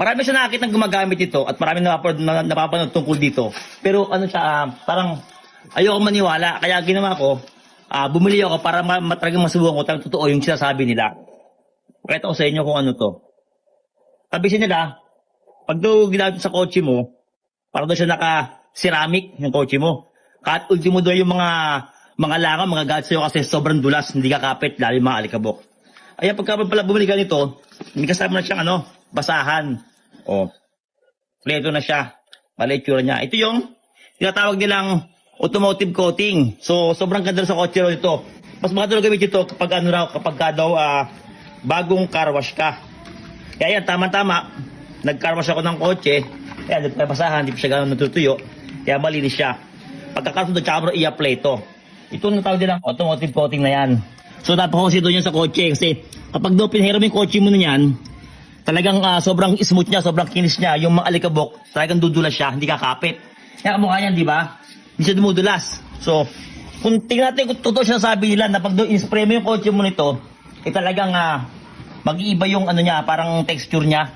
Marami siya nakakita ng gumagamit ito at marami napapanood tungkol dito. Pero ano siya, parang ayoko maniwala. Kaya ginawa ko, bumili ako para talagang masubukan ko talagang totoo yung sinasabi nila. Pakita ko sa inyo kung ano to. Sabi siya nila, pag daw ginamit sa kotse mo, para daw siya naka-ceramic yung kotse mo. Kahit ultimo daw yung mga langaw, mga gadgets sa'yo kasi sobrang dulas, hindi kakapit, lalo yung mga alikabok. Ayan, pagka pala bumili ka nito, may kasama na siyang basahan. O, pleto na siya. Mali itsura niya. Ito yung tinatawag nilang automotive coating. So, sobrang ganda sa kotse ito. Mas maganda gawin ito kapag daw bagong car wash ka. Kaya yan, tama-tama, nag-car wash ako ng kotse. Kaya nagpapasahan, hindi pa siya gano'n natutuyo. Kaya malinis siya. Pagkakasunod, tsaka mo i-apply ito. Ito ang tawag nilang automotive coating na yan. So, napakonsito niya sa kotse. Kasi kapag daw pinahira mo yung kotse mo na yan, talagang sobrang smooth niya, sobrang kinis niya. Yung mga alikabok, talagang dudulas siya, hindi kakapit. Kaya kamukha niyan, di ba? Hindi siya dumudulas. So, kung tingnan natin kung totoo siya sabi nila na pag in-spray mo yung kotse mo nito, talagang mag-iiba yung niya, parang texture niya.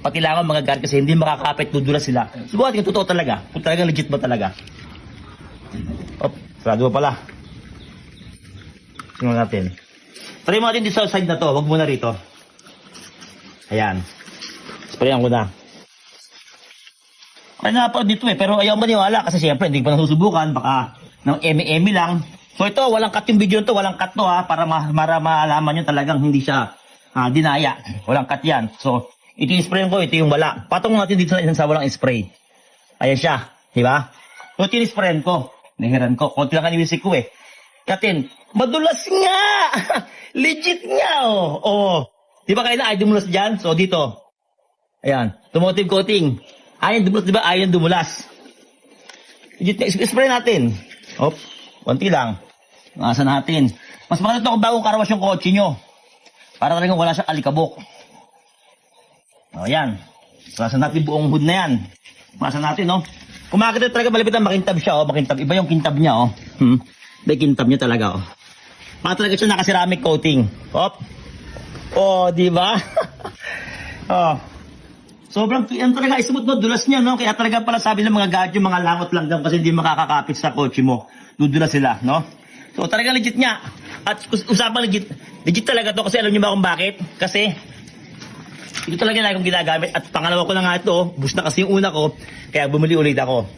Pati lang ang mga guard kasi hindi makakapit, dudulas sila. Subukan kung totoo talaga. Kung talagang legit ba talaga. Sarado pa pala. Tingnan natin. Try mo natin dito sa side na to. Huwag muna rito. Ayan. Sprayan ko na. Ay na pa dito pero ayaw maniwala kasi siyempre hindi ko pa nasusubukan. Baka ng eme-eme lang. So ito, walang cut yung video nito. Walang cut to para malaman nyo talagang hindi siya dinaya. Walang cut yan. So, ito yung spray ko. Ito yung wala. Patong natin dito sa walang spray. Ayan siya. Diba? So, ito yung spray ko. Nahiran ko. Konti lang kaniwisik ko Katin, madulas nga! Legit nga Di ba kayo na ay dumulas dyan? So, dito. Ayan. Automotive coating. Ayan dumulas, di ba? Ayan dumulas. Legit, spray natin. Konti lang. Nasa natin. Mas maganda ito kung bagong karawas yung kotse nyo. Para talagang wala siyang alikabok. Ayan. Nasa natin buong hood na yan. Nasa natin, Kung makakita talaga malapit na makintab siya, makintab. Iba yung kintab niya, May kintab niya talaga, Para talaga siya naka-ceramic coating. Di ba? Sobrang talaga smooth dulas niya, Kaya talaga pala sabi ng mga gadget, mga langot lang lang kasi hindi makakakapit sa kotse mo. Dudulas sila, So talaga legit niya. At usapang legit talaga to kasi alam niyo ba kung bakit? Kasi ito talaga na akong ginagamit at pangalawa ko na nga ito, boost na kasi yung una ko, kaya bumili ulit ako.